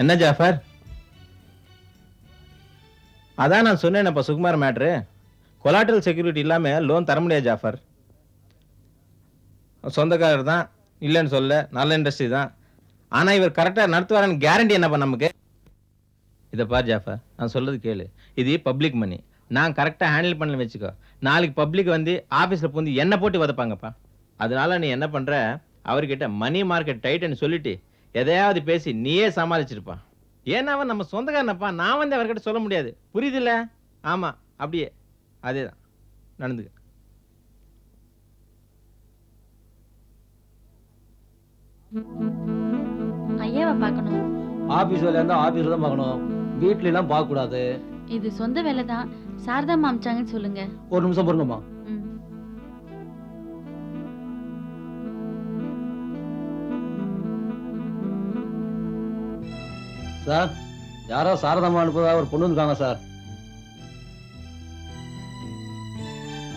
என்ன ஜாஃபர்? அதான் நான் சொன்னேன்ப்பா சுகுமார் மேட்ரு. கொலாட்ரல் செக்யூரிட்டி இல்லாம லோன் தர முடியாது ஜாஃபர். சொந்தக்காரர் தான், இல்லைன்னு சொல்ல, நல்ல இண்டஸ்ட்ரி தான். ஆனா இவர் கரெக்டா நடத்துவாரன்னு கேரண்டி என்னப்பா நமக்கு? இதை பார் ஜாஃபர், நான் சொல்றது கேளு. இது பப்ளிக் மணி. நான் கரெக்டா ஹேண்டில் பண்ணல வச்சுக்கோ, நாளைக்கு பப்ளிக் வந்து ஆபீஸ்ல பூந்து என்ன போட்டு வதப்பாங்கப்பா. அதனால நீ என்ன பண்ற, அவர்கிட்ட மணி மார்க்கெட் டைட்னு சொல்லிட்டு எதையாவது பேசி நீயே சமாளிச்சிருப்பா. ஏன்னா அவன் நம்ம சொந்தக்காரனப்பா, நான் வந்து அவர்கிட்ட சொல்ல முடியாது. புரியுதுல்ல? ஆமா, அப்படியே அதேதான் நடந்துக்க. ஐயாவை பார்க்கணும். ஆபீஸ் வேலையா இருந்தா ஆபீஸ்ல தான் பார்க்கணும், வீட்ல எல்லாம் பார்க்க கூடாது. இது சொந்த வேலை தான். சாரதா மாமிச்சாங்கன்னு சொல்லுங்க. ஒரு நிமிஷம் பொறுங்கம்மா. ம். சார், யாரோ சாரதாமா அனுப்புறதா ஒரு பொண்ணு இருக்காங்க சார்.